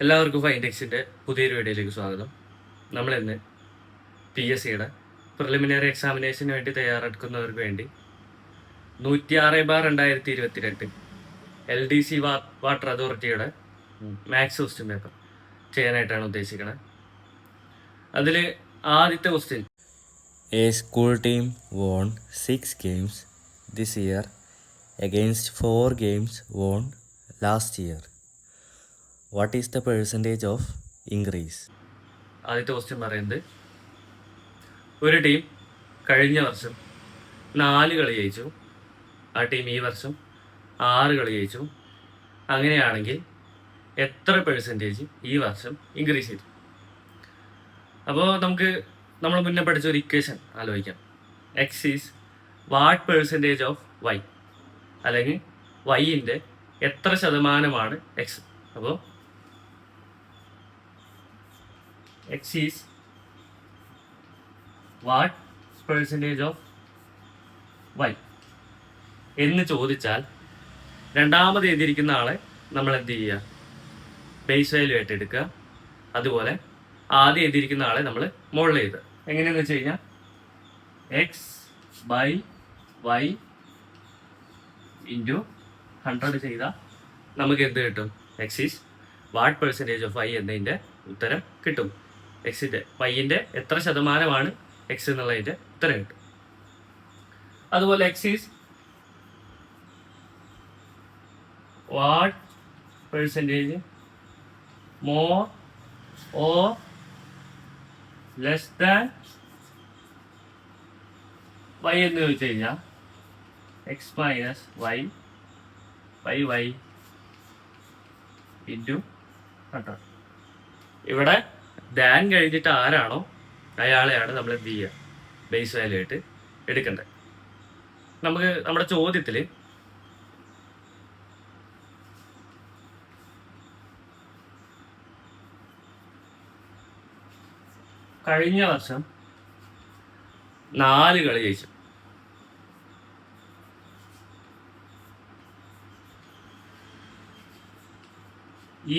എല്ലാവർക്കും ഫൈൻഡെക്സിൻ്റെ പുതിയൊരു വീഡിയോയിലേക്ക് സ്വാഗതം. നമ്മളിന്ന് PSCയുടെ പ്രിലിമിനറി എക്സാമിനേഷന് വേണ്ടി തയ്യാറെടുക്കുന്നവർക്ക് വേണ്ടി 106/2022 LDC വാട്ടർ അതോറിറ്റിയുടെ മാത്സ് ക്വസ്റ്റ്യൻ പേപ്പർ ചെയ്യാനായിട്ടാണ് ഉദ്ദേശിക്കുന്നത്. അതിൽ ആദ്യത്തെ question, A school team won 6 games this year against 4 games won last year. What is the percentage of increase? ആദ്യത്തെ ക്വസ്റ്റ്യൻ പറയുന്നത്, ഒരു ടീം കഴിഞ്ഞ വർഷം 4 കളി ജയിച്ചു, ആ ടീം ഈ വർഷം 6 കളി ജയിച്ചു. അങ്ങനെയാണെങ്കിൽ എത്ര പെർസെൻറ്റേജ് ഈ വർഷം ഇൻക്രീസ് ചെയ്തു? അപ്പോൾ നമ്മൾ മുന്നേ പഠിച്ച ഒരു ഇക്വേഷൻ ആലോചിക്കാം. X is what percentage of y, അല്ലെങ്കിൽ വൈൻ്റെ എത്ര ശതമാനമാണ് എക്സ്. അപ്പോൾ x is what percentage of y എന്ന് ചോദിച്ചാൽ രണ്ടാമത് എഴുതിയിരിക്കുന്ന ആളെ നമ്മൾ എന്ത് ചെയ്യുക? ബേസ് വാല്യൂ ആയിട്ട് എടുക്കുക. അതുപോലെ ആദ്യം എഴുതിയിരിക്കുന്ന ആളെ നമ്മൾ മുകളിൽ എഴുതുക. എങ്ങനെയാണെന്ന് വെച്ച് കഴിഞ്ഞാൽ എക്സ് ബൈ വൈ ഇൻറ്റു 100 ചെയ്താൽ നമുക്ക് എന്ത് കിട്ടും? X is what percentage of y എന്നതിൻ്റെ ഉത്തരം കിട്ടും. എക്സിൻ്റെ വൈൻ്റെ എത്ര ശതമാനമാണ് എക്സ് എന്നുള്ളതിൻ്റെ ഉത്തരം കിട്ടും. അതുപോലെ x is what percentage more or less than y എന്ന് ചോദിച്ചു കഴിഞ്ഞാൽ x minus y by y into 100. ഇവിടെ ദാൻ കഴിഞ്ഞിട്ട് ആരാണോ അയാളെയാണ് നമ്മൾ എന്ത് ചെയ്യുക? ബേസ് വാല്യൂ ആയിട്ട് എടുക്കേണ്ടത്. നമ്മുടെ ചോദ്യത്തിൽ കഴിഞ്ഞ വർഷം 4 കളി ജയിച്ചു,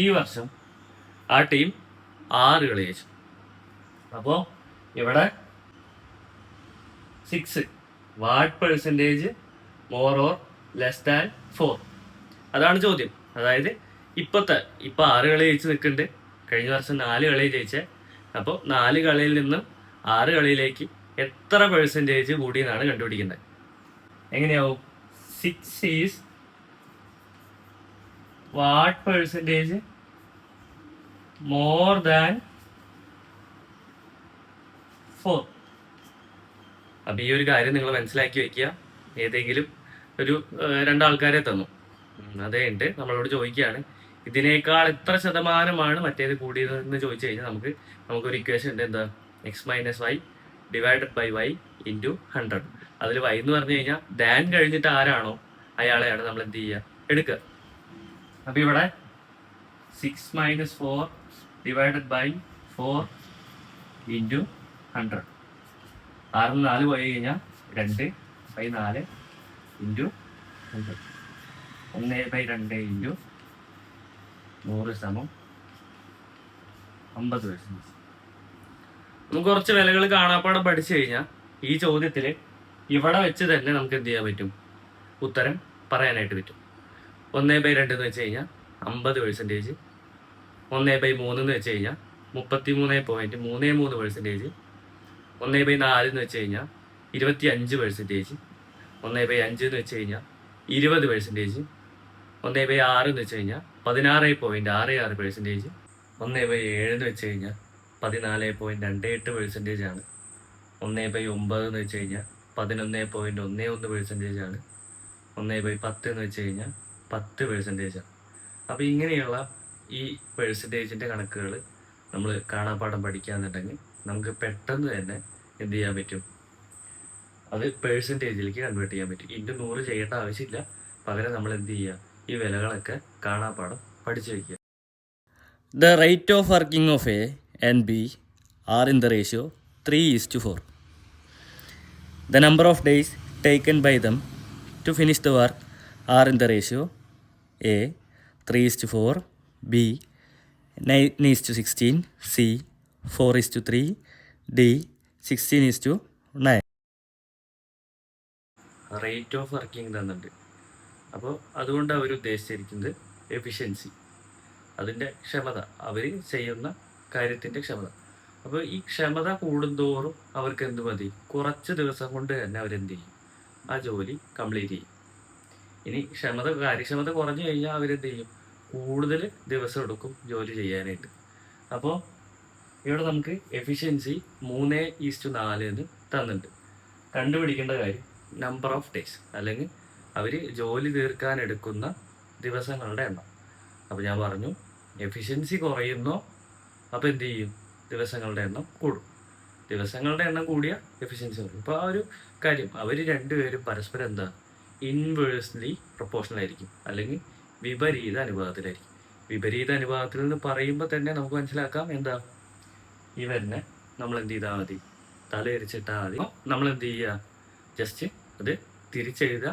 ഈ വർഷം ആ ടീം 6 കളി ജയിച്ചു. അപ്പോൾ ഇവിടെ 6 what percentage more or less than 4, അതാണ് ചോദ്യം. അതായത് ഇപ്പോൾ 6 കളി ജയിച്ച് നിൽക്കുന്നുണ്ട്, കഴിഞ്ഞ വർഷം 4 കളി ജയിച്ചേ. അപ്പോൾ 4 കളിയിൽ നിന്നും 6 കളിയിലേക്ക് എത്ര പെർസെൻറ്റേജ് കൂടി എന്നാണ് കണ്ടുപിടിക്കുന്നത്. എങ്ങനെയാവും? 6 is what percentage more than 4. അപ്പം ഈ ഒരു കാര്യം നിങ്ങൾ മനസ്സിലാക്കി വയ്ക്കുക. ഏതെങ്കിലും ഒരു 2 ആൾക്കാരെ തന്നു, അതേ ഉണ്ട്, നമ്മളോട് ചോദിക്കുകയാണ് ഇതിനേക്കാൾ എത്ര ശതമാനമാണ് മറ്റേത് കൂടിയതെന്ന് ചോദിച്ചു കഴിഞ്ഞാൽ നമുക്കൊരു ഇക്വേഷൻ ഉണ്ട്. എന്താ? X minus y divided by y into 100. അതിൽ വൈ എന്ന് പറഞ്ഞു കഴിഞ്ഞാൽ ദാൻ കഴിഞ്ഞിട്ട് ആരാണോ അയാളെയാണ് നമ്മൾ എന്ത് ചെയ്യുക? എടുക്കുക. അപ്പം ഇവിടെ 6 മൈനസ് 4 ഡിവൈഡഡ് ബൈ 4 ഇൻറ്റു 100. 6 4 പോയി കഴിഞ്ഞാൽ 2 ബൈ 4 ഇൻറ്റു 100. 1 ബൈ 2 ഇൻറ്റു 100 സമം 50%. നമുക്ക് കുറച്ച് വിലകൾ കാണാപ്പാടം പഠിച്ചു കഴിഞ്ഞാൽ ഈ ചോദ്യത്തിൽ ഇവിടെ വെച്ച് തന്നെ നമുക്ക് എന്ത് ചെയ്യാൻ പറ്റും? ഉത്തരം പറയാനായിട്ട് പറ്റും. 1 ബൈ 2 എന്ന് വെച്ച് കഴിഞ്ഞാൽ 50%. 1 ബൈ 3 എന്ന് വെച്ച് കഴിഞ്ഞാൽ 33.33%. 1 ബൈ 4 എന്ന് വെച്ച് കഴിഞ്ഞാൽ 25%. 1 ബൈ 5 എന്ന് വെച്ച് കഴിഞ്ഞാൽ 20%. 1 ബൈ 6 എന്ന് വെച്ച് കഴിഞ്ഞാൽ 16.66%. 1 ബൈ 7 എന്ന് വെച്ച് കഴിഞ്ഞാൽ 14.28% ആണ്. 1 ബൈ 9 എന്ന് വെച്ച് കഴിഞ്ഞാൽ 11.11% ആണ്. 1 ബൈ 10 എന്ന് വെച്ച് കഴിഞ്ഞാൽ 10% ആണ്. അപ്പോൾ ഇങ്ങനെയുള്ള ഈ പെർസെൻറ്റേജിൻ്റെ കണക്കുകൾ നമ്മൾ കാണാപ്പാഠം പഠിക്കുകയെന്നുണ്ടെങ്കിൽ നമുക്ക് പെട്ടെന്ന് തന്നെ എന്ത് ചെയ്യാൻ പറ്റും? അത് പെർസെൻറ്റേജിലേക്ക് കൺവേർട്ട് ചെയ്യാൻ പറ്റും. ഇൻറ്റു 100 ചെയ്യേണ്ട ആവശ്യമില്ല. പകരം നമ്മൾ എന്ത് ചെയ്യുക? ഈ വിലകളൊക്കെ കാണാപ്പാഠം പഠിച്ചു വയ്ക്കുക. The rate of working of A and B are in the ratio 3:4. The number of days taken by them to finish the work are in the ratio A 3:4, B 9:16, C 4:3, D 16:9. Rate of working തന്നിട്ടുണ്ട്. അപ്പോൾ അതുകൊണ്ട് അവർ ഉദ്ദേശിച്ചിരിക്കുന്നത് efficiency, അതിൻ്റെ ക്ഷമത, അവർ ചെയ്യുന്ന കാര്യത്തിൻ്റെ ക്ഷമത. അപ്പോൾ ഈ ക്ഷമത കൂടുന്തോറും അവർക്ക് എന്ത് മതി, കുറച്ച് ദിവസം കൊണ്ട് തന്നെ അവരെന്ത് ചെയ്യും, ആ ജോലി കംപ്ലീറ്റ് ചെയ്യും. ഇനി കാര്യക്ഷമത കുറഞ്ഞു കഴിഞ്ഞാൽ അവരെന്ത് ചെയ്യും, കൂടുതൽ ദിവസം എടുക്കും ജോലി ചെയ്യാനായിട്ട്. അപ്പോൾ ഇവിടെ നമുക്ക് എഫിഷ്യൻസി 3:4 എന്ന് തന്നിട്ടുണ്ട്. കണ്ടുപിടിക്കേണ്ട കാര്യം നമ്പർ ഓഫ് ഡേയ്സ്, അല്ലെങ്കിൽ അവർ ജോലി തീർക്കാൻ എടുക്കുന്ന ദിവസങ്ങളുടെ എണ്ണം. അപ്പോൾ ഞാൻ പറഞ്ഞു എഫിഷ്യൻസി കുറയുന്നോ അപ്പോൾ എന്ത് ചെയ്യും, ദിവസങ്ങളുടെ എണ്ണം കൂടും. ദിവസങ്ങളുടെ എണ്ണം കൂടിയ എഫിഷ്യൻസി കുറയും. അപ്പോൾ ആ ഒരു കാര്യം അവർ രണ്ടുപേരും പരസ്പരം എന്താ, ഇൻവേഴ്സ്ലി പ്രൊപ്പോർഷണൽ ആയിരിക്കും, അല്ലെങ്കിൽ വിപരീത അനുപാതത്തിലായിരിക്കും. വിപരീത അനുപാതത്തിൽ നിന്ന് പറയുമ്പോൾ തന്നെ നമുക്ക് മനസ്സിലാക്കാം എന്താ, ഇവരിനെ നമ്മൾ എന്ത് ചെയ്താൽ മതി, തലയിരിച്ചിട്ടാൽ മതി. നമ്മൾ എന്ത് ചെയ്യുക, ജസ്റ്റ് അത് തിരിച്ചെഴുതുക.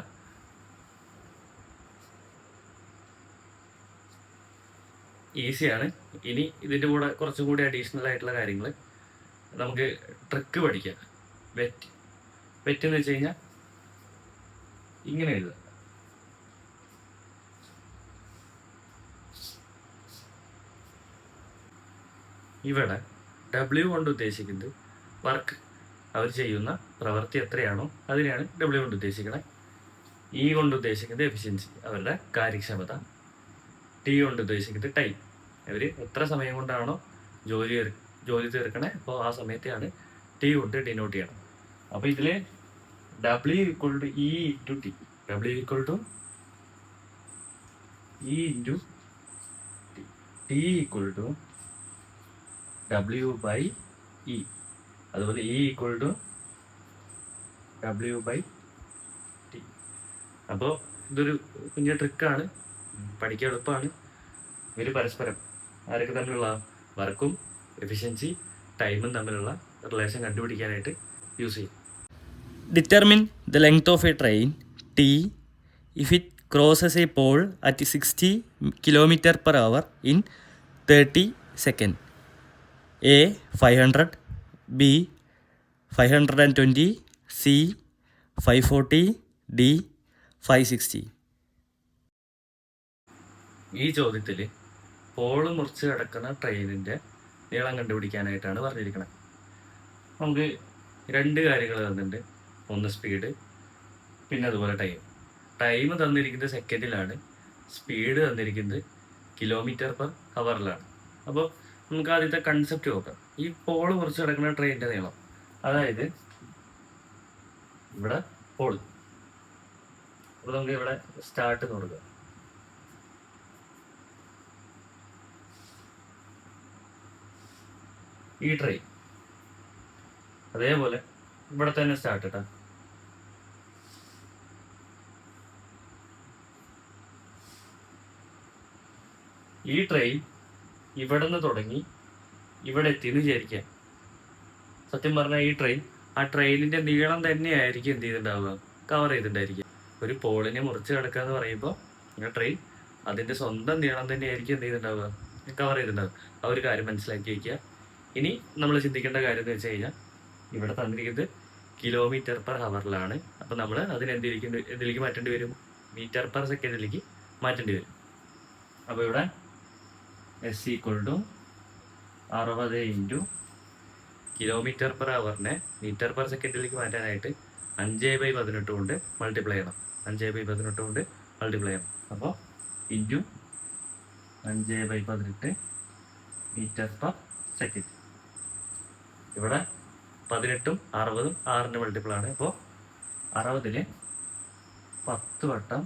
ഈസിയാണ്. ഇനി ഇതിൻ്റെ കൂടെ കുറച്ചും കൂടി അഡീഷണൽ ആയിട്ടുള്ള കാര്യങ്ങൾ നമുക്ക് ട്രിക്ക് പഠിക്കാം. വെറ്റ് എന്ന് വെച്ച് കഴിഞ്ഞാൽ ഇങ്ങനെ എഴുതുക. ഇവിടെ W കൊണ്ട് ഉദ്ദേശിക്കുന്നത് വർക്ക്, അവർ ചെയ്യുന്ന പ്രവൃത്തി എത്രയാണോ അതിനെയാണ് W കൊണ്ട് ഉദ്ദേശിക്കുന്നത്. E കൊണ്ട് ഉദ്ദേശിക്കുന്നത് എഫിഷ്യൻസി, അവരുടെ കാര്യക്ഷമത. T കൊണ്ട് ഉദ്ദേശിക്കുന്നത് ടൈം, അവർ എത്ര സമയം കൊണ്ടാണോ ജോലി തീർക്കണേ, അപ്പോൾ ആ സമയത്തെയാണ് T കൊണ്ട് ഡിനോട്ട് ചെയ്യണം. അപ്പോൾ ഇതിൽ W = E × T, W = E × T, T = W/E, അതുപോലെ E = W/T. അപ്പോൾ ഇതൊരു കുഞ്ഞ ട്രിക്കാണ്, പഠിക്കാൻ എളുപ്പമാണ്. ഇവർ പരസ്പരം ആരൊക്കെ തമ്മിലുള്ള വർക്കും എഫിഷ്യൻസി ടൈമും തമ്മിലുള്ള റിലേഷൻ കണ്ടുപിടിക്കാനായിട്ട് യൂസ് ചെയ്യും. Determine the length of a train T if it crosses a pole at 60 km/h in 30 seconds. A 500, B 520, C 540, D 560. ഈ ചോദ്യത്തിൽ പോള് മുറിച്ച് കിടക്കുന്ന ട്രെയിനിൻ്റെ നീളം കണ്ടുപിടിക്കാനായിട്ടാണ് പറഞ്ഞിരിക്കുന്നത്. നമുക്ക് രണ്ട് കാര്യങ്ങൾ തന്നിട്ടുണ്ട്, ഒന്ന് സ്പീഡ്, പിന്നെ അതുപോലെ ടൈം തന്നിരിക്കുന്നത് സെക്കൻഡിലാണ്, സ്പീഡ് തന്നിരിക്കുന്നത് km/h. അപ്പോൾ നമുക്ക് ആദ്യത്തെ കൺസെപ്റ്റ് നോക്കാം. ഈ പോള് മുറിച്ച് കിടക്കുന്ന ട്രെയിനിൻ്റെ നീളം, അതായത് ഇവിടെ പോള്, അപ്പോൾ നമുക്ക് ഇവിടെ സ്റ്റാർട്ട് കൊടുക്കാം. ഈ ട്രെയിൻ അതേപോലെ ഇവിടെ തന്നെ സ്റ്റാർട്ട് ഇട്ടാ, ഈ ട്രെയിൻ ഇവിടെ നിന്ന് തുടങ്ങി ഇവിടെ എത്തിയെന്ന് വിചാരിക്കാം. സത്യം പറഞ്ഞാൽ ഈ ട്രെയിൻ ആ ട്രെയിനിൻ്റെ നീളം തന്നെയായിരിക്കും എന്ത് ചെയ്തിട്ടുണ്ടാവുക, കവർ ചെയ്തിട്ടുണ്ടായിരിക്കുക. ഒരു പോളിനെ മുറിച്ച് കിടക്കുക എന്ന് പറയുമ്പോൾ ആ ട്രെയിൻ അതിൻ്റെ സ്വന്തം നീളം തന്നെയായിരിക്കും എന്ത് ചെയ്തിട്ടുണ്ടാവുക, കവർ ചെയ്തിട്ടുണ്ടാവുക. ആ ഒരു കാര്യം മനസ്സിലാക്കി വയ്ക്കുക. ഇനി നമ്മൾ ചിന്തിക്കേണ്ട കാര്യം എന്ന് വെച്ച് കഴിഞ്ഞാൽ ഇവിടെ തന്നിരിക്കുന്നത് km/h. അപ്പോൾ നമ്മൾ എന്തിലേക്ക് മാറ്റേണ്ടി വരും, m/s മാറ്റേണ്ടി വരും. അപ്പോൾ ഇവിടെ S = 60 × km/h m/s മാറ്റാനായിട്ട് 5/18 കൊണ്ട് മൾട്ടിപ്ലൈ ചെയ്യണം. 5/18 കൊണ്ട് മൾട്ടിപ്ലൈ ചെയ്യണം. അപ്പോൾ ഇൻറ്റു 5/18 m/s. ഇവിടെ 18ഉം 60ഉം 6ൻ്റെ മൾട്ടിപ്പിൾ ആണ്. അപ്പോൾ 60ൽ 10 വട്ടം,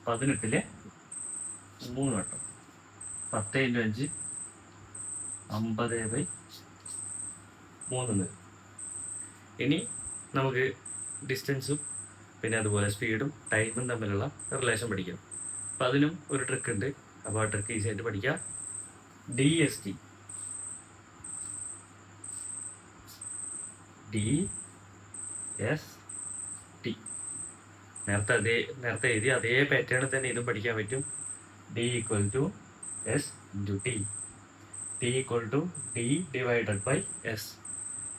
18ൽ 3 വട്ടം, 10 × 5 50/3. ഇനി നമുക്ക് ഡിസ്റ്റൻസും പിന്നെ അതുപോലെ സ്പീഡും ടൈമും തമ്മിലുള്ള റിലേഷൻ പഠിക്കാം. അപ്പം അതിനും ഒരു ട്രിക്ക് ഉണ്ട്. അപ്പോൾ ആ ട്രിക്ക് ഈസി ആയിട്ട് പഠിക്കാം. DST നേരത്തെ എഴുതിയ അതേ പാറ്റേണിൽ തന്നെ ഇതും പഠിക്കാൻ പറ്റും. D = s into t. T equal to d divided by s.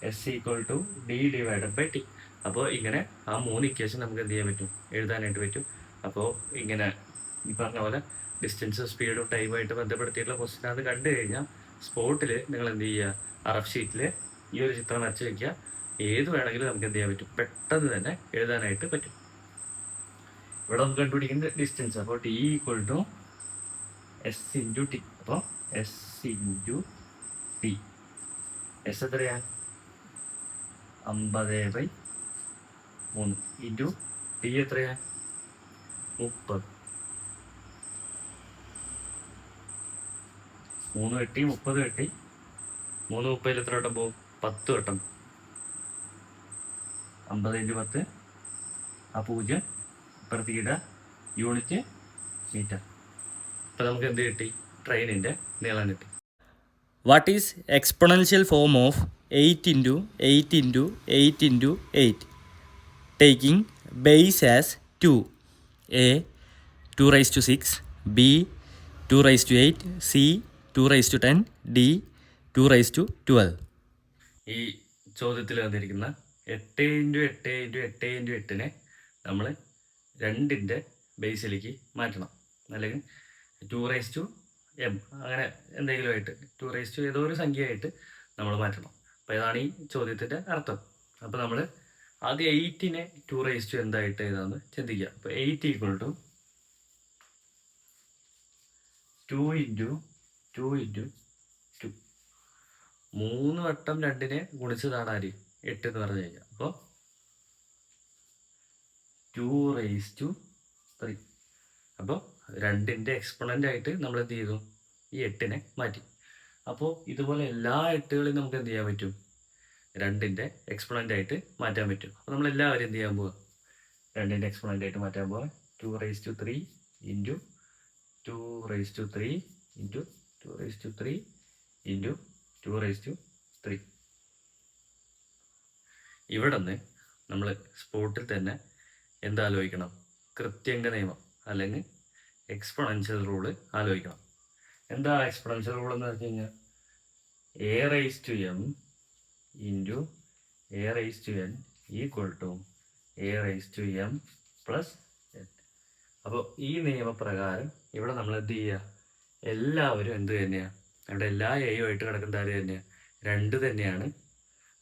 S equal to d divided by t. അപ്പോൾ ഇങ്ങനെ ആ 3 ഇക്വേഷൻ നമുക്ക് എന്ത് ചെയ്യാൻ പറ്റും, എഴുതാനായിട്ട് പറ്റും. അപ്പോൾ ഇങ്ങനെ ഈ പറഞ്ഞ പോലെ ഡിസ്റ്റൻസ്, സ്പീഡും ടൈമുമായിട്ട് ബന്ധപ്പെടുത്തിയിട്ടുള്ള ക്വസ്റ്റ്യൻ അത് കണ്ടു കഴിഞ്ഞാൽ സ്പോട്ടിൽ നിങ്ങൾ എന്ത് ചെയ്യുക, ആ റഫ് ഷീറ്റിൽ ഈ ഒരു ചിത്രം വരച്ച് വയ്ക്കുക. ഏത് വേണമെങ്കിലും നമുക്ക് എന്ത് ചെയ്യാൻ പറ്റും, പെട്ടെന്ന് തന്നെ എഴുതാനായിട്ട് പറ്റും. ഇവിടെ നമുക്ക് കണ്ടുപിടിക്കുന്ന ഡിസ്റ്റൻസ്, അപ്പോൾ t equal to s into t. അപ്പോൾ എസ് ഇൻറ്റു ടി. എസ് എത്രയാണ്, 50/3 ഇൻറ്റു ടി എത്രയാണ്, 30. 3 വെട്ടി 30 വെട്ടി 3 30 എത്ര വട്ടം പോകും, 10 വട്ടം. 50 × 10, ആ 0 ഇപ്പുറത്തേക്ക് ഇടുക, യൂണിറ്റ് മീറ്റർ. ഇപ്പം നമുക്ക് എന്ത് കിട്ടി, ട്രെയിനിൻ്റെ നീളം കിട്ടി. What is exponential form of 8 into 8 into 8 into 8? Taking base as 2. A 2 raised to 6, B 2 raised to 8, C 2 raised to 10, D 2 raised to 12. ഈ ചോദ്യത്തിൽ വന്നിരിക്കുന്ന 8 × 8 × 8 × 8നെ നമ്മൾ 2ൻ്റെ ബേസിലേക്ക് മാറ്റണം. അല്ലെങ്കിൽ 2 raised to m അങ്ങനെ എന്തെങ്കിലും ആയിട്ട് 2 raised to ഏതോ ഒരു സംഖ്യയായിട്ട് നമ്മൾ മാറ്റണം. അപ്പോൾ ഇതാണ് ഈ ചോദ്യത്തിൻ്റെ അർത്ഥം. അപ്പോൾ നമ്മൾ ആദ്യം 8നെ 2 raised to എന്തായിട്ട് ഏതാണെന്ന് ചിന്തിക്കുക. അപ്പോൾ 8 ഈക്വൽ ടു 2 × 2 × 2. 3 വട്ടം 2നെ ഗുണിച്ചതാണ് ആര്, 8 എന്ന് പറഞ്ഞു കഴിഞ്ഞാൽ. അപ്പോൾ 2 raised to 3. അപ്പോൾ 2ൻ്റെ എക്സ്പൊണൻ്റ് ആയിട്ട് നമ്മൾ എന്ത് ചെയ്തു, ഈ 8നെ മാറ്റി. അപ്പോൾ ഇതുപോലെ എല്ലാ 8കളെയും നമുക്ക് എന്ത് ചെയ്യാൻ പറ്റും, 2ൻ്റെ എക്സ്പൊണൻ്റ് ആയിട്ട് മാറ്റാൻ പറ്റും. അപ്പോൾ നമ്മളെല്ലാവരും എന്ത് ചെയ്യാൻ പോവുക, 2ൻ്റെ എക്സ്പൊണൻ്റ് ആയിട്ട് മാറ്റാൻ പോവുക. 2 raised to 3 into 2 raised to 3 into 2 raised to 3 into 2 raised to 3. ഇവിടെ നിന്ന് നമ്മൾ സ്പോട്ടിൽ തന്നെ എന്താലോചിക്കണം, കൃത്യംഗ നിയമം അല്ലെങ്കിൽ എക്സ്പൊണൻഷ്യൽ റൂള് ആലോചിക്കണം. എന്താ എക്സ്പൊണൻഷ്യൽ റൂൾ എന്ന് വെച്ച് കഴിഞ്ഞാൽ a raised to m into a raised to n equal to a raised to m plus n. അപ്പോൾ ഈ നിയമപ്രകാരം ഇവിടെ നമ്മൾ എന്ത് ചെയ്യുക, എല്ലാവരും എന്ത് തന്നെയാണ്, ഇവിടെ എല്ലാ എയും ആയിട്ട് കിടക്കുന്ന ആര് തന്നെയാണ്, 2 തന്നെയാണ്.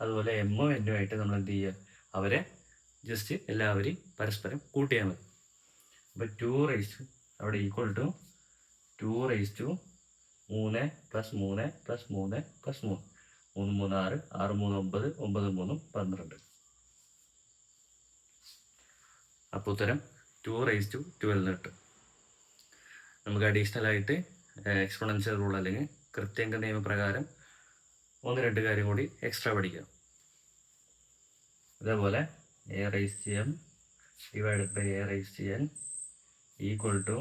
അതുപോലെ എമ്മും എന്നും ആയിട്ട് നമ്മൾ എന്ത് ചെയ്യുക, അവരെ ജസ്റ്റ് എല്ലാവരെയും പരസ്പരം കൂട്ടിയാൽ മതി. അപ്പോൾ 2 raised to അവിടെ ഈക്വൽ ടു 2 raised to 3 + 3 + 3 + 3. 3 3 6, 6 3 9, 9 3 12. അപ്പോൾ ഉത്തരം 2 raised to 12 കിട്ടും. നമുക്ക് അഡീഷണൽ ആയിട്ട് എക്സ്പൊണൻഷ്യൽ റൂൾ അല്ലെങ്കിൽ കൃത്യംഗ നിയമപ്രകാരം 1-2 കാര്യം കൂടി എക്സ്ട്രാ പഠിക്കാം. അതേപോലെ a raised to m divided by a raised to n equal to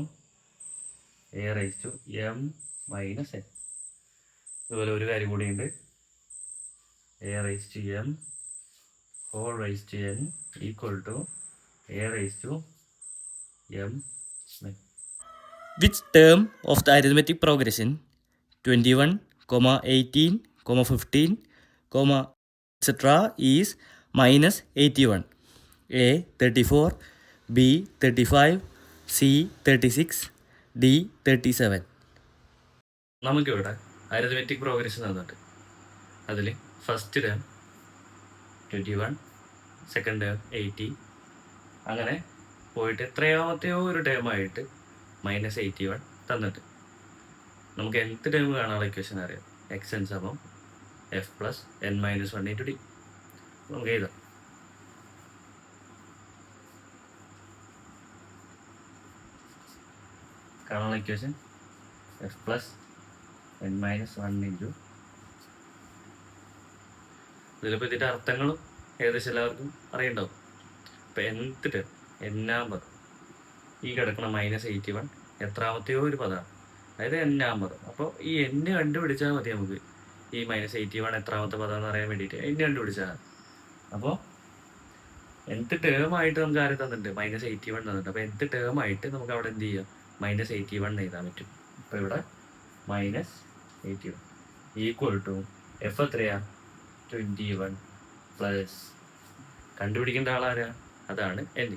a raised to m minus n. അതുപോലെ ഒരു കാര്യം കൂടിയുണ്ട്, a raised to m whole raised to n equal to a raised to m. Which term of the arithmetic progression 21, 18, 15, etc. is minus 81? A 34, B 35, C 36, D 37. നമുക്കിവിടെ arithmetic progression തന്നിട്ട് അതിൽ first term 21, second term 80, അങ്ങനെ പോയിട്ട് എത്രയാമത്തെയോ ഒരു ടേമായിട്ട് -81 തന്നിട്ട് നമുക്ക് nth term കാണാനുള്ള equation അറിയാം. xn = f + n - 1 × d. നമുക്ക് എഴുതാം. കാണാനുള്ള ഇക്വേഷൻ f + n - 1 × ഇതിലിപ്പോൾ ഇതിൻ്റെ അർത്ഥങ്ങളും ഏകദേശം എല്ലാവർക്കും അറിയണ്ടാവും. ഇപ്പം nth ടേം n-ാം പദം, ഈ കിടക്കുന്ന -81 എത്രാമത്തെയോ ഒരു പദമാണ്, അതായത് n-ാം പദം. അപ്പോൾ ഈ n കണ്ടുപിടിച്ചാൽ മതി നമുക്ക് ഈ -81 എത്രാമത്തെ പദം എന്ന് അറിയാൻ വേണ്ടിയിട്ട് n കണ്ടുപിടിച്ചാൽ മതി. അപ്പോൾ nth ടേമായിട്ട് നമുക്ക് ആരും തന്നിട്ടുണ്ട്, -81 തന്നിട്ടുണ്ട്. അപ്പോൾ nth ടേമായിട്ട് നമുക്ക് അവിടെ എന്ത് ചെയ്യാം, -81 എഴുതാൻ പറ്റും. ഇപ്പോൾ ഇവിടെ മൈനസ് 81 ഈക്വൽ ടു എഫ് എത്രയാ 21 പ്ലസ് കണ്ടുപിടിക്കേണ്ട ആളാരാ, അതാണ് n.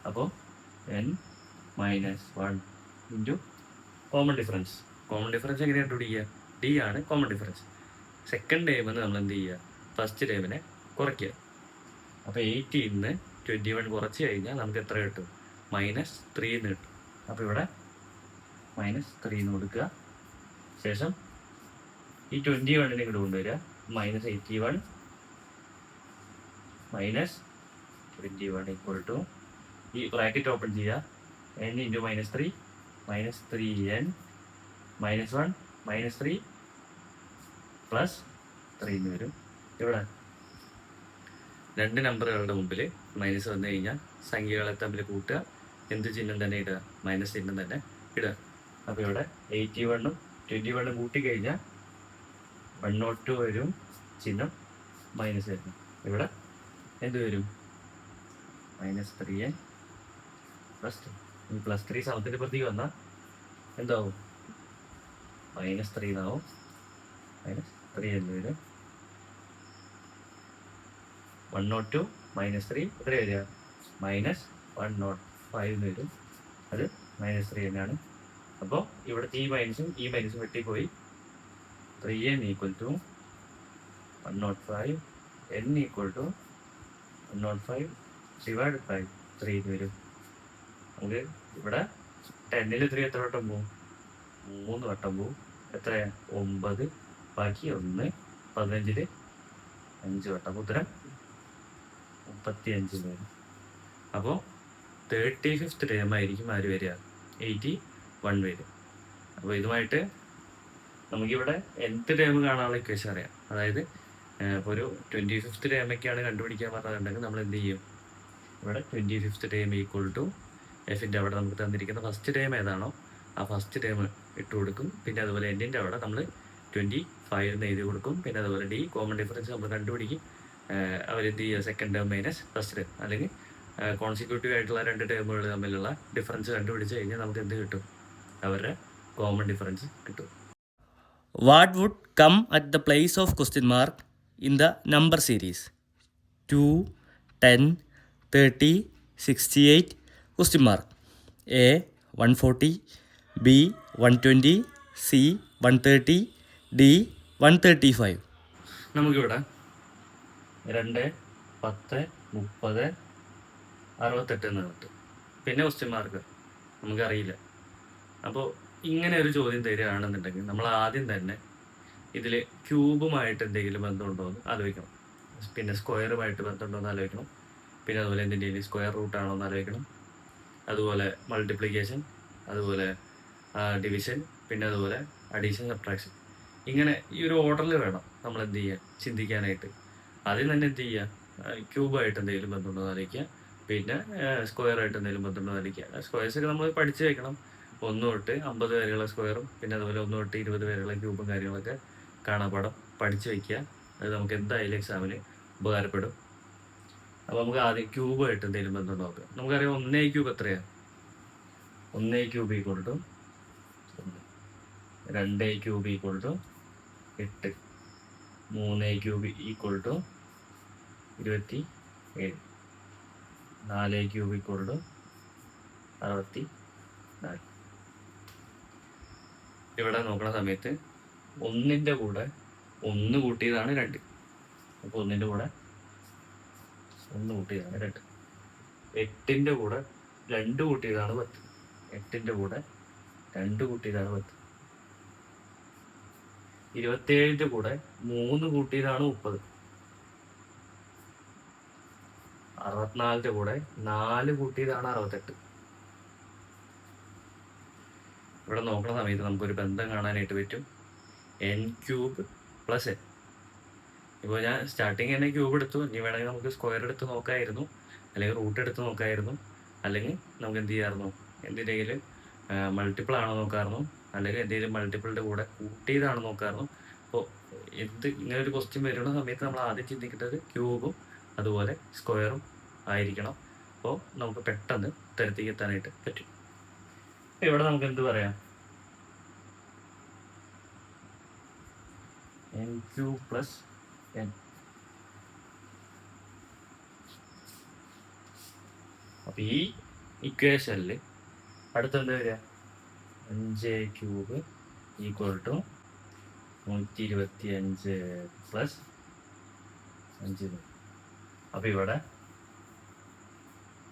അപ്പോൾ n minus 1 into common difference. Common difference എങ്ങനെയാണ് കണ്ടുപിടിക്കുക? ഡി ആണ് കോമൺ ഡിഫറൻസ്. സെക്കൻഡ് ടേമിന് നമ്മൾ എന്ത് ചെയ്യുക? ഫസ്റ്റ് ടേമിനെ കുറയ്ക്കുക. അപ്പോൾ 80 നിന്ന് 21 കുറച്ച് കഴിഞ്ഞാൽ നമുക്ക് എത്ര കിട്ടും? -3 എന്ന് കിട്ടും. അപ്പോൾ ഇവിടെ -3 എന്ന് കൊടുക്കുക. ശേഷം ഈ 21നെ ഇങ്ങോട്ട് കൊണ്ടുവരിക. -81 -21 ഈക്വൽ ടു ഈ ബ്രാക്കറ്റ് ഓപ്പൺ ചെയ്യുക. n ഇൻറ്റു -3 -3n -1 -3 പ്ലസ് 3 എന്ന് വരും. ഇവിടെ രണ്ട് നമ്പറുകളുടെ മുമ്പിൽ മൈനസ് വന്നു കഴിഞ്ഞാൽ സംഖ്യകളെ തമ്മിൽ കൂട്ടുക. എന്ത് ചിഹ്നം തന്നെ ഇടുക? മൈനസ് ചിഹ്നം തന്നെ ഇടുക. അപ്പോൾ ഇവിടെ 81ഉം 21ഉം കൂട്ടിക്കഴിഞ്ഞാൽ 102 വരും, ചിഹ്നം മൈനസ് വരും. ഇവിടെ എന്ത് വരും? -3n plus 2. ഈ +3 സമത്തിൻ്റെ പ്രതി വന്നാൽ എന്താവും? -3 എന്നാവും. -3 എന്ന് വരും. 102 -3 എത്ര വരിക? -105 എന്ന് വരും. അത് -3 തന്നെയാണ്. അപ്പോൾ ഇവിടുത്തെ ഈ മൈനസും ഈ മൈനസും വെട്ടിപ്പോയി. 3n equal to 105, n equal to 105 divide by 3 എന്ന് വരും. നമുക്ക് ഇവിടെ 10ൽ 3 എത്ര വട്ടം പോവും? 3 വട്ടം പോവും. എത്ര? 9 ബാക്കി 1 15ൽ 5 വട്ടം. ഉത്തരം 35 വരും. അപ്പോൾ 35th ടേം ആയിരിക്കും ആര് വരിക? 81 വരും. അപ്പോൾ ഇതുമായിട്ട് നമുക്കിവിടെ nth ടേം കാണാനുള്ള ഇക്വേഷൻ അറിയാം. അതായത് ഇപ്പോൾ ഒരു 25th ടേമൊക്കെയാണ് കണ്ടുപിടിക്കാൻ പറഞ്ഞിട്ടുണ്ടെങ്കിൽ നമ്മൾ എന്ത് ചെയ്യും? ഇവിടെ 25th ടേം ഈക്വൽ ടു എഫിൻ്റെ അവിടെ നമുക്ക് തന്നിരിക്കുന്ന ഫസ്റ്റ് ടേം ഏതാണോ ആ ഫസ്റ്റ് ടേം ഇട്ട് കൊടുക്കും. പിന്നെ അതുപോലെ എന്നിൻ്റെ അവിടെ നമ്മൾ 25 എന്ന് എഴുതി കൊടുക്കും. പിന്നെ അതുപോലെ ഡി കോമൺ ഡിഫറൻസ് നമ്മൾ കണ്ടുപിടിക്കും. അവരെന്ത് ചെയ്യുക? Second term minus first term, അല്ലെങ്കിൽ കോൺസിക്യൂട്ടീവ് ആയിട്ടുള്ള രണ്ട് ടേമുകൾ തമ്മിലുള്ള ഡിഫറൻസ് കണ്ടുപിടിച്ച് കഴിഞ്ഞാൽ നമുക്ക് എന്ത് കിട്ടും? അവരുടെ കോമൺ ഡിഫറൻസ് കിട്ടും. What would come at the place of question mark in the number series? 2, 10, 30, 68 question mark. A 140, B 120, C 130, D 135. നമുക്കിവിടെ 2, 10, 30, 68 എന്ന് കിട്ടും. പിന്നെ ക്വസ്റ്റ്യൻ മാർക്ക് നമുക്കറിയില്ല. അപ്പോൾ ഇങ്ങനെ ഒരു ചോദ്യം തരികയാണെന്നുണ്ടെങ്കിൽ നമ്മൾ ആദ്യം തന്നെ ഇതിൽ ക്യൂബുമായിട്ട് എന്തെങ്കിലും ബന്ധമുണ്ടോ എന്ന് ആലോചിക്കണം. പിന്നെ സ്ക്വയറുമായിട്ട് ബന്ധമുണ്ടോ എന്ന് ആലോചിക്കണം. പിന്നെ അതുപോലെ എന്തിൻ്റെയും സ്ക്വയർ റൂട്ടാണോ എന്ന് ആലോചിക്കണം. അതുപോലെ മൾട്ടിപ്ലിക്കേഷൻ, അതുപോലെ ഡിവിഷൻ, പിന്നെ അതുപോലെ അഡീഷൻ, സബ്ട്രാക്ഷൻ. ഇങ്ങനെ ഈ ഒരു ഓർഡറിൽ വേണം നമ്മൾ എന്ത് ചെയ്യുക? ചിന്തിക്കാനായിട്ട്. ആദ്യം തന്നെ എന്ത് ചെയ്യുക? ക്യൂബായിട്ട് എന്തെങ്കിലും ബന്ധമുണ്ടോ എന്ന് ആലോചിക്കുക. പിന്നെ സ്ക്വയറായിട്ട് എന്തെങ്കിലും ബന്ധമുണ്ടോ എന്ന് ആലോചിക്കുക. സ്ക്വയർസൊക്കെ നമ്മൾ പഠിച്ച് വെക്കണം. 1 തൊട്ട് 50 വരെയുള്ള സ്ക്വയറും പിന്നെ അതുപോലെ 1 തൊട്ട് 20 വരെയുള്ള ക്യൂബും കാര്യങ്ങളൊക്കെ കാണാപ്പാടം പഠിച്ച് വയ്ക്കുക. അത് നമുക്ക് എന്തായാലും എക്സാമിന് ഉപകാരപ്പെടും. അപ്പോൾ നമുക്ക് ആദ്യം ക്യൂബായിട്ട് എന്തെങ്കിലും ബന്ധം നോക്കാം. നമുക്കറിയാം 1a ക്യൂബ് എത്രയാണ്? 1a cube equal to 2a cube equal to 8, 3a cube equal to 27, 4a cube equal to 64. ഇവിടെ നോക്കുന്ന സമയത്ത് 1ൻ്റെ കൂടെ 1 കൂട്ടിയതാണ് 2. അപ്പോൾ 1ൻ്റെ കൂടെ 1 കൂട്ടിയതാണ് 2. 8ൻ്റെ കൂടെ 2 കൂട്ടിയതാണ് 10. 8ൻ്റെ കൂടെ 2 കൂട്ടിയതാണ് 10. 27ൻ്റെ കൂടെ 3 കൂട്ടിയതാണ് 30. 64ൻ്റെ കൂടെ 4 കൂട്ടിയതാണ് 68. ഇവിടെ നോക്കുന്ന സമയത്ത് നമുക്കൊരു ബന്ധം കാണാനായിട്ട് പറ്റും. n cube plus n. ഇപ്പോൾ ഞാൻ സ്റ്റാർട്ടിങ് തന്നെ ക്യൂബ് എടുത്തു. ഇനി വേണമെങ്കിൽ നമുക്ക് സ്ക്വയർ എടുത്ത് നോക്കാമായിരുന്നു, അല്ലെങ്കിൽ റൂട്ട് എടുത്ത് നോക്കാമായിരുന്നു, അല്ലെങ്കിൽ നമുക്ക് എന്ത് ചെയ്യാമായിരുന്നു? എന്തിൻ്റെങ്കിലും മൾട്ടിപ്പിൾ ആണോ നോക്കാമായിരുന്നു, അല്ലെങ്കിൽ എന്തെങ്കിലും മൾട്ടിപ്പിളിൻ്റെ കൂടെ കൂട്ടിയതാണോ നോക്കാമായിരുന്നു. അപ്പോൾ ഇങ്ങനെ ഒരു ക്വസ്റ്റ്യൻ വരുന്ന സമയത്ത് നമ്മൾ ആദ്യം ചിന്തിക്കേണ്ടത് ക്യൂബും അതുപോലെ സ്ക്വയറും ആയിരിക്കണം. അപ്പോൾ നമുക്ക് പെട്ടെന്ന് ഉത്തരത്തേക്ക് എത്താനായിട്ട് പറ്റും. ഇവിടെ നമുക്ക് എന്ത് പറയാം? N cube plus n. അപ്പം ഈ ഇക്വേഷനിൽ അടുത്തെന്താ വരിക? 5³ ഈക്വൽ ടു 125 പ്ലസ് 5. അപ്പം ഇവിടെ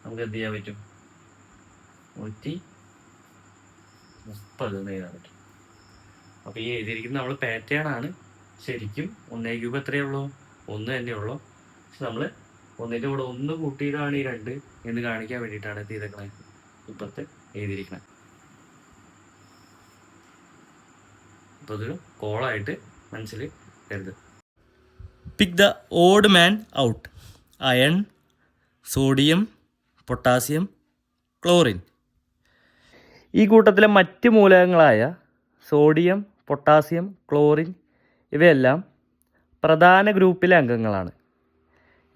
നമുക്ക് എന്ത് ചെയ്യാൻ പറ്റും? 130 എന്ന് എഴുതാൻ പറ്റും. അപ്പോൾ ഈ എഴുതിയിരിക്കുന്നത് നമ്മൾ പാറ്റേൺ ആണ്. ശരിക്കും 1³ എത്രയേ ഉള്ളൂ? 1 തന്നെ ഉള്ളൂ. പക്ഷെ നമ്മൾ 1ൻ്റെ കൂടെ 1 കൂട്ടിയിട്ടാണ് ഈ 2 എന്ന് കാണിക്കാൻ വേണ്ടിയിട്ടാണ് ഇത് ചെയ്തേക്കണേ ഇപ്പത്തെ എഴുതിയിരിക്കണേ. അപ്പോൾ അതൊരു കോളായിട്ട് മനസ്സിൽ കരുത്. Pick the odd man out. Iron, sodium, potassium, chlorine. ഈ കൂട്ടത്തിലെ മറ്റ് മൂലകങ്ങളായ സോഡിയം, പൊട്ടാസ്യം, ക്ലോറിൻ ഇവയെല്ലാം പ്രധാന ഗ്രൂപ്പിലെ അംഗങ്ങളാണ്.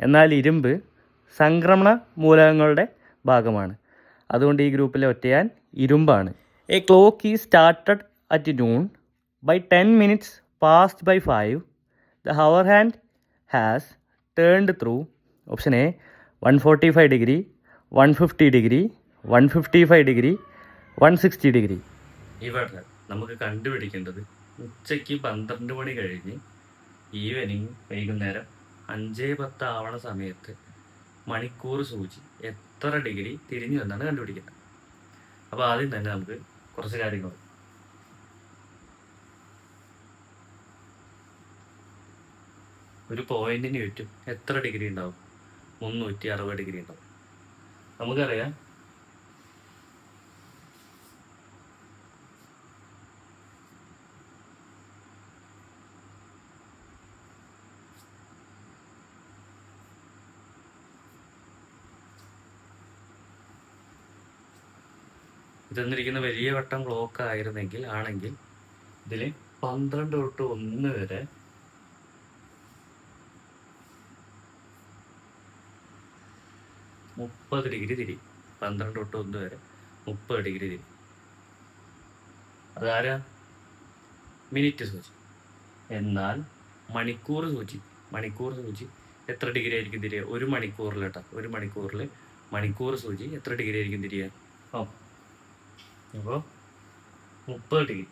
എന്നാൽ ഇരുമ്പ് സംക്രമണ മൂലകങ്ങളുടെ ഭാഗമാണ്. അതുകൊണ്ട് ഈ ഗ്രൂപ്പിലെ ഒറ്റയാൻ ഇരുമ്പാണ്. A clock is started at noon. By 10 minutes passed by 5, the hour hand has turned through option A 145 degree, 150 degree, 155 degree, 160 degree. ഇവിടെ നമുക്ക് കണ്ടുപിടിക്കേണ്ടത് ഉച്ചയ്ക്ക് 12 മണി കഴിഞ്ഞ് ഈവനിങ് വൈകുന്നേരം 5:10 ആവണ സമയത്ത് മണിക്കൂർ സൂചി എത്ര ഡിഗ്രി തിരിഞ്ഞു എന്നാണ് കണ്ടുപിടിക്കുന്നത്. അപ്പോൾ ആദ്യം തന്നെ നമുക്ക് കുറച്ച് കാര്യങ്ങൾ. ഒരു പോയിന്റിന് ചുറ്റും എത്ര ഡിഗ്രി ഉണ്ടാവും? 360 ഡിഗ്രി ഉണ്ടാവും. നമുക്കറിയാം ഇതെന്നിരിക്കുന്ന വലിയ വട്ടം ക്ലോക്ക് ആണെങ്കിൽ ഇതിൽ 12 തൊട്ട് 1 വരെ 30 ഡിഗ്രി തിരിയും. 12 തൊട്ട് 1 വരെ 30 ഡിഗ്രി തിരിയും. അതാരാ? മിനിറ്റ് സൂചി. എന്നാൽ മണിക്കൂർ സൂചി എത്ര ഡിഗ്രി ആയിരിക്കും തിരിയുക? ഒരു മണിക്കൂറിൽ മണിക്കൂർ സൂചി എത്ര ഡിഗ്രി ആയിരിക്കും തിരിയുക? അപ്പോൾ 30 ഡിഗ്രി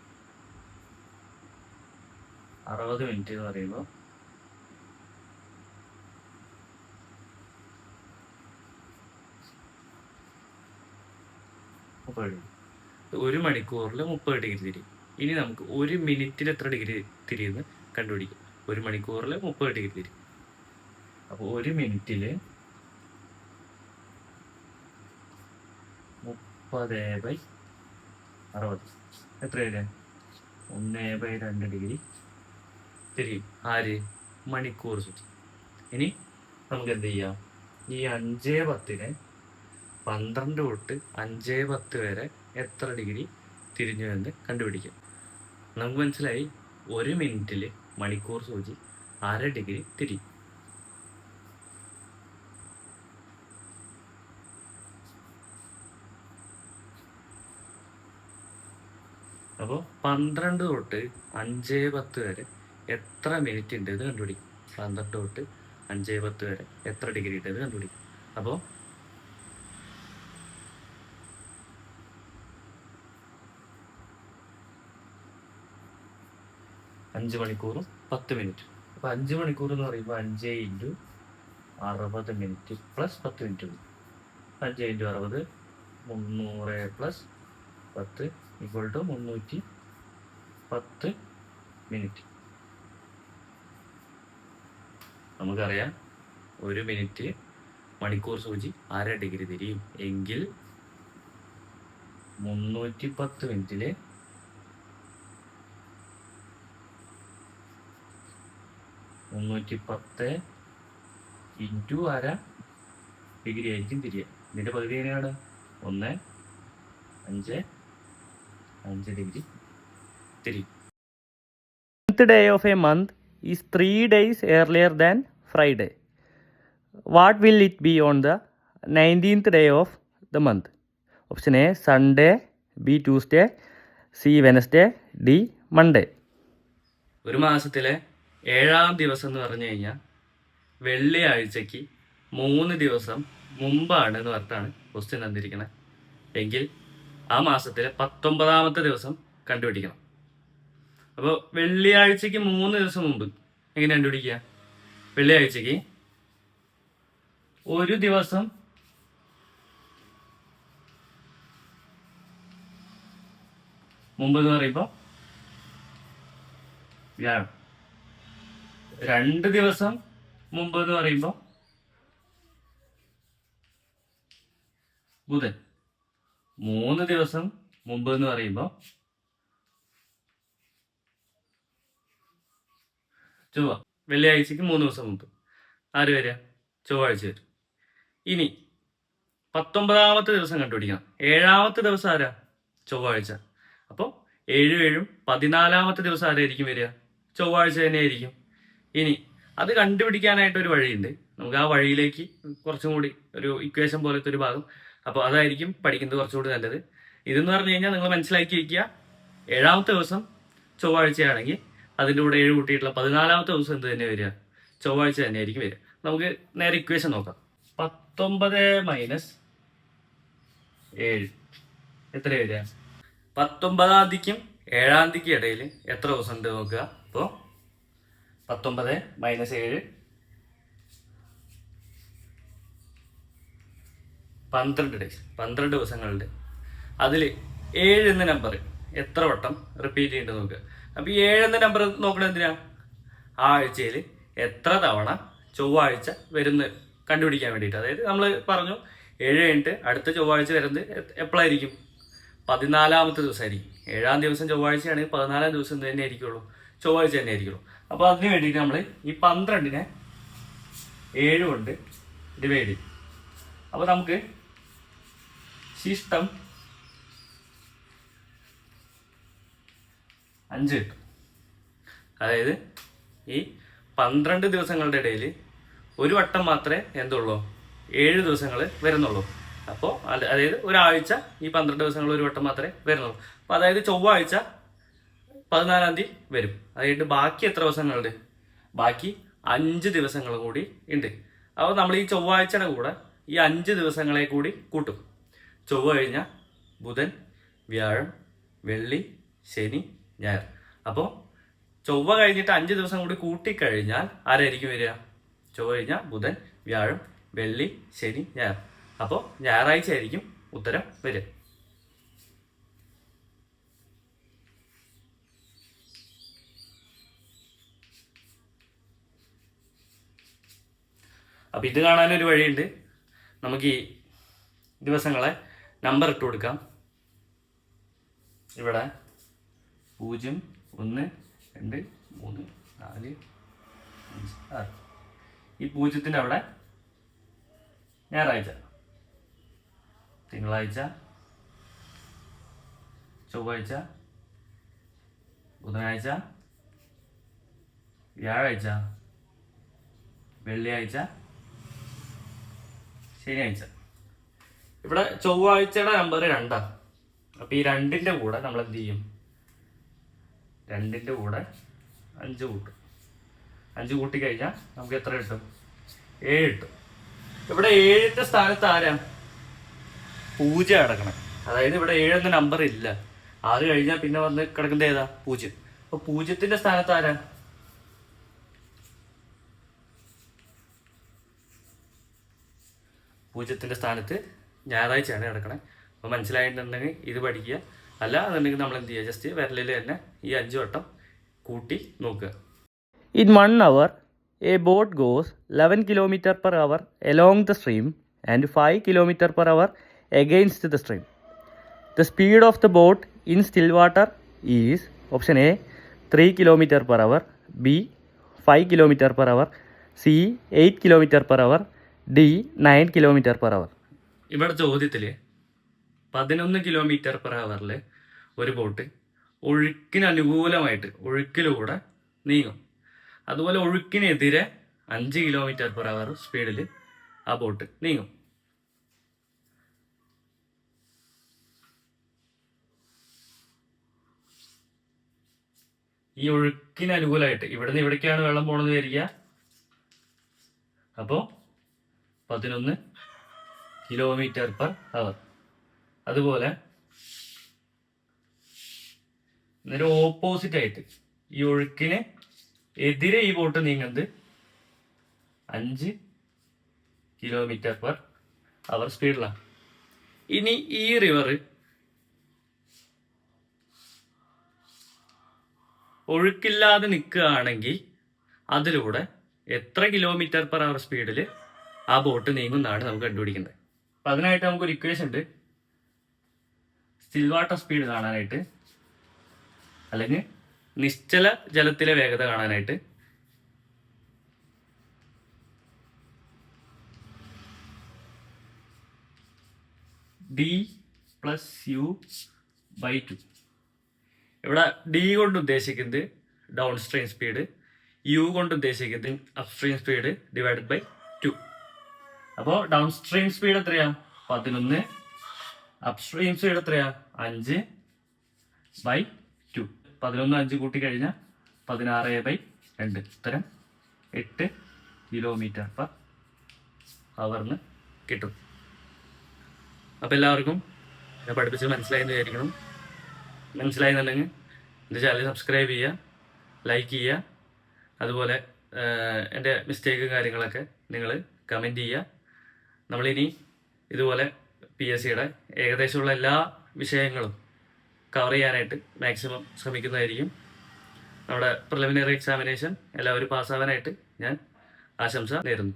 60 മിനിറ്റ് എന്ന് പറയുമ്പോൾ ഒരു മണിക്കൂറിൽ 30 ഡിഗ്രി തിരിയും. ഇനി നമുക്ക് ഒരു മിനിറ്റിൽ എത്ര ഡിഗ്രി തിരിയുമെന്ന് കണ്ടുപിടിക്കും. ഒരു മണിക്കൂറിൽ 30 ഡിഗ്രി തിരിയും. അപ്പോൾ ഒരു മിനിറ്റിൽ 30/60 എത്ര വരിക? 1/2 ഡിഗ്രി തിരിയും. ആര്? മണിക്കൂർ സൂചി. ഇനി നമുക്ക് എന്ത് ചെയ്യാം? ഈ 5:10 12 തൊട്ട് 5:10 വരെ എത്ര ഡിഗ്രി തിരിഞ്ഞു എന്ന് കണ്ടുപിടിക്കാം. നമുക്ക് മനസ്സിലായി ഒരു മിനിറ്റിൽ മണിക്കൂർ സൂചി 1/2 ഡിഗ്രി തിരിയും. അപ്പോൾ 12 തൊട്ട് 5:10 വരെ എത്ര മിനിറ്റ് ഉണ്ട് എന്ന് കണ്ടുപിടിക്കും. 12 തൊട്ട് 5:10 വരെ എത്ര ഡിഗ്രി ഉണ്ട് എന്ന് കണ്ടുപിടിക്കും. അപ്പോൾ 5 മണിക്കൂറും 10 മിനിറ്റ്. അപ്പോൾ 5 മണിക്കൂർ എന്ന് പറയുമ്പോൾ 5 × 60 മിനിറ്റ് പ്ലസ് 10 മിനിറ്റ് ഉണ്ട്. 5 × 60 300 പ്ലസ് 10 ഈക്വൽ ടു 310 മിനിറ്റ്. നമുക്കറിയാം ഒരു മിനിറ്റ് മണിക്കൂർ സൂചി 1/2 ഡിഗ്രി തിരിയും എങ്കിൽ 310 മിനിറ്റിൽ 310 × 1/2 ഡിഗ്രി ആയിരിക്കും തിരിയുക. ഇതിൻ്റെ പകുതി എങ്ങനെയാണ്? 1.5 ഡിഗ്രി തിരിയും. 10th day of a month is 3 days earlier than Friday. What will it be on the 19th day of the month? Option A Sunday, B Tuesday, C Wednesday, D Monday. ഒരു മാസത്തിലെ 7-ാം ദിവസം എന്ന് പറഞ്ഞു കഴിഞ്ഞാൽ വെള്ളിയാഴ്ചക്ക് 3 ദിവസം മുമ്പാണ് എന്ന് പറഞ്ഞിട്ടാണ് ക്വസ്റ്റ്യൻ തന്നിരിക്കുന്നത്. എങ്കിൽ ആ മാസത്തിലെ 19-ാമത്തെ ദിവസം കണ്ടുപിടിക്കണം. അപ്പോൾ വെള്ളിയാഴ്ചക്ക് 3 ദിവസം മുമ്പ് എങ്ങനെ കണ്ടുപിടിക്കുക? വെള്ളിയാഴ്ചക്ക് ഒരു ദിവസം മുമ്പ് എന്ന് പറയുമ്പോൾ വ്യാഴം, 2 ദിവസം മുമ്പ് എന്ന് പറയുമ്പോൾ ബുധൻ, 3 ദിവസം മുമ്പ് എന്ന് പറയുമ്പോൾ ചൊവ്വ. വെള്ളിയാഴ്ചക്ക് 3 ദിവസം മുമ്പ് ആര് വരിക? ചൊവ്വാഴ്ച വരും. ഇനി 19-ാമത്തെ ദിവസം കണ്ടുപിടിക്കണം. 7-ാമത്തെ ദിവസം ആരാ? ചൊവ്വാഴ്ച. അപ്പോൾ 7 14-ാമത്തെ ദിവസം ആരായിരിക്കും വരിക? ചൊവ്വാഴ്ച തന്നെയായിരിക്കും. ഇനി അത് കണ്ടുപിടിക്കാനായിട്ട് ഒരു വഴിയുണ്ട്. നമുക്ക് ആ വഴിയിലേക്ക് കുറച്ചും കൂടി ഒരു ഇക്വേഷൻ പോലത്തെ ഒരു ഭാഗം, അപ്പോൾ അതായിരിക്കും പഠിക്കുന്നത് കുറച്ചുകൂടി നല്ലത്. ഇതെന്ന് പറഞ്ഞു കഴിഞ്ഞാൽ നിങ്ങൾ മനസ്സിലാക്കി വയ്ക്കുക, 7-ാമത്തെ ദിവസം ചൊവ്വാഴ്ചയാണെങ്കിൽ അതിൻ്റെ കൂടെ 7 കൂട്ടിയിട്ടുള്ള 14-ാമത്തെ ദിവസം എന്ത് തന്നെ വരിക? ചൊവ്വാഴ്ച തന്നെയായിരിക്കും വരിക. നമുക്ക് നേരെ ഇക്വേഷൻ നോക്കാം. 19 മൈനസ് 7 എത്ര വരിക? 19-ാം തീയതിക്കും 7-ാം തീയതിക്കും ഇടയിൽ എത്ര ദിവസം ഉണ്ട് നോക്കുക. അപ്പോൾ 19 മൈനസ് 7 12 ഡേയ്സ്, 12 ദിവസങ്ങളുണ്ട്. അതിൽ 7 എന്ന നമ്പർ എത്ര വട്ടം റിപ്പീറ്റ് ചെയ്യേണ്ടത് നോക്കുക. അപ്പോൾ ഈ 7 എന്ന നമ്പർ നോക്കണത് എന്തിനാ? ആ ആഴ്ചയിൽ എത്ര തവണ ചൊവ്വാഴ്ച വരുന്നത് കണ്ടുപിടിക്കാൻ വേണ്ടിയിട്ട്. അതായത് നമ്മൾ പറഞ്ഞു 7 കഴിഞ്ഞിട്ട് അടുത്ത ചൊവ്വാഴ്ച വരുന്നത് എപ്പോഴായിരിക്കും? 14-ാമത്തെ ദിവസമായിരിക്കും. 7-ാം ദിവസം ചൊവ്വാഴ്ചയാണെങ്കിൽ 14-ാം ദിവസം തന്നെ ആയിരിക്കുള്ളൂ, ചൊവ്വാഴ്ച തന്നെ ആയിരിക്കുള്ളൂ. അപ്പോൾ അതിന് വേണ്ടിയിട്ട് നമ്മൾ ഈ 12-നെ 7 കൊണ്ട് ഡിവൈഡ് ചെയ്യും. അപ്പോൾ നമുക്ക് ശിഷ്ടം 5 കിട്ടും. അതായത് ഈ 12 ദിവസങ്ങളുടെ ഇടയിൽ ഒരു വട്ടം മാത്രമേ എന്തുള്ളൂ? 7 ദിവസങ്ങൾ വരുന്നുള്ളൂ. അപ്പോൾ അതായത് ഒരാഴ്ച ഈ 12 ദിവസങ്ങൾ ഒരു വട്ടം മാത്രമേ വരുന്നുള്ളൂ. അപ്പോൾ അതായത് ചൊവ്വാഴ്ച 14-ാം തീയതി വരും. അതായത് ബാക്കി എത്ര ദിവസങ്ങളുണ്ട്? ബാക്കി 5 ദിവസങ്ങളും കൂടി ഉണ്ട്. അപ്പോൾ നമ്മൾ ഈ ചൊവ്വാഴ്ചയുടെ കൂടെ ഈ 5 ദിവസങ്ങളെ കൂടി കൂട്ടും. ചൊവ്വ കഴിഞ്ഞാൽ ബുധൻ, വ്യാഴം, വെള്ളി, ശനി, ഞായർ. അപ്പോൾ ചൊവ്വ കഴിഞ്ഞിട്ട് 5 ദിവസം കൂടി കൂട്ടിക്കഴിഞ്ഞാൽ ആരായിരിക്കും വരിക? ചൊവ്വ കഴിഞ്ഞാൽ ബുധൻ, വ്യാഴം, വെള്ളി, ശനി, ഞായർ. അപ്പോൾ ഞായറാഴ്ച ആയിരിക്കും ഉത്തരം വരിക. അപ്പോൾ ഇത് കാണാനൊരു വഴിയുണ്ട്. നമുക്ക് ഈ ദിവസങ്ങളെ നമ്പർ ഇട്ട് കൊടുക്കാം. ഇവിടെ 0, 1, 2, 3, 4, 5, 6. ഈ 0-ൻ്റെ അവിടെ ഞായറാഴ്ച, തിങ്കളാഴ്ച, ചൊവ്വാഴ്ച, ബുധനാഴ്ച, വ്യാഴാഴ്ച, വെള്ളിയാഴ്ച, ശനിയാഴ്ച. ഇവിടെ ചൊവ്വാഴ്ചയുടെ നമ്പർ 2. അപ്പോൾ ഈ 2-ൻ്റെ കൂടെ നമ്മൾ എന്ത് ചെയ്യും? 2-ൻ്റെ കൂടെ 5 കൂട്ടും. 5 കൂട്ടിക്കഴിഞ്ഞാൽ നമുക്ക് എത്ര കിട്ടും? 7 കിട്ടും. ഇവിടെ 7-ൻ്റെ സ്ഥാനത്ത് ആരാ? 0 കിടക്കണം. അതായത് ഇവിടെ 7 എന്ന നമ്പർ ഇല്ല. 6 കഴിഞ്ഞാൽ പിന്നെ വന്ന് കിടക്കുന്നത് ഏതാ? 0. അപ്പോൾ 0-ൻ്റെ സ്ഥാനത്ത് ആരാ? 0-ൻ്റെ സ്ഥാനത്ത് ഞായറാഴ്ചയാണ് കിടക്കണേ. അപ്പോൾ മനസ്സിലായിട്ടുണ്ടെങ്കിൽ ഇത് പഠിക്കുക. അല്ല എന്നുണ്ടെങ്കിൽ നമ്മൾ എന്ത് ചെയ്യുക? ജസ്റ്റ് വിരലിൽ തന്നെ ഈ 5 വട്ടം കൂട്ടി നോക്കുക. In 1 hour, a boat goes 11 km per hour along the stream and 5 km per hour against the stream. The speed of the boat in still water is option A 3 km per hour, B 5 km per hour, C 8 km per hour, D 9 km per hour. ഇവിടെ ചോദ്യത്തിൽ 11 kilometre per ഹവറിൽ ഒരു boat ഒഴുക്കിന് അനുകൂലമായിട്ട് ഒഴുക്കിലൂടെ നീങ്ങും. അതുപോലെ ഒഴുക്കിനെതിരെ 5 kilometre per hour സ്പീഡിൽ ആ boat നീങ്ങും. ഈ ഒഴുക്കിന് അനുകൂലമായിട്ട് ഇവിടുന്ന് ഇവിടേക്കാണ് വെള്ളം പോണെന്ന് വിചാരിക്കുക. അപ്പോൾ 11 km/h. അതുപോലെ നേരെ ഓപ്പോസിറ്റ് ആയിട്ട് ഈ ഒഴുക്കിന് എതിരെ ഈ ബോട്ട് നീങ്ങുന്നത് 5 km/h സ്പീഡിലാണ്. ഇനി ഈ റിവർ ഒഴുക്കില്ലാതെ നിൽക്കുകയാണെങ്കിൽ അതിലൂടെ എത്ര km/h സ്പീഡിൽ ആ ബോട്ട് നീങ്ങുന്നതാണ് നമുക്ക് കണ്ടുപിടിക്കേണ്ടത്. അപ്പം അതിനായിട്ട് നമുക്കൊരു ഇക്വേഷൻ ഉണ്ട്. സ്റ്റിൽ വാട്ടർ സ്പീഡ് കാണാനായിട്ട്, അല്ലെങ്കിൽ നിശ്ചല ജലത്തിലെ വേഗത കാണാനായിട്ട് d+u/2. ഇവിടെ ഡി കൊണ്ട് ഉദ്ദേശിക്കുന്നത് ഡൗൺ സ്ട്രീം സ്പീഡ്, യു കൊണ്ട് ഉദ്ദേശിക്കുന്നത് അപ്സ്ട്രീം സ്പീഡ് /2. അപ്പോൾ ഡൗൺ സ്ട്രീം സ്പീഡ് എത്രയാ? 11. അപ്സ്ട്രീം സ്പീഡ് എത്രയാ? 5/2. 11 5 കൂട്ടി കഴിഞ്ഞാൽ 16/2. ഉത്തരം 8 km/h കിട്ടും. അപ്പം എല്ലാവർക്കും എന്നെ പഠിപ്പിച്ച് മനസ്സിലായെന്ന് വിചാരിക്കണം. മനസ്സിലായെന്നുണ്ടെങ്കിൽ എൻ്റെ ചാനൽ സബ്സ്ക്രൈബ് ചെയ്യുക, ലൈക്ക് ചെയ്യുക. അതുപോലെ എൻ്റെ മിസ്റ്റേക്കും കാര്യങ്ങളൊക്കെ നിങ്ങൾ കമൻറ്റ് ചെയ്യുക. നമ്മളിനി ഇതുപോലെ PSCയുടെ ഏകദേശമുള്ള എല്ലാ വിഷയങ്ങളും കവർ ചെയ്യാനായിട്ട് മാക്സിമം ശ്രമിക്കുന്നതായിരിക്കും. നമ്മുടെ പ്രിലിമിനറി എക്സാമിനേഷൻ എല്ലാവരും പാസ്സാവാനായിട്ട് ഞാൻ ആശംസ നേരുന്നു.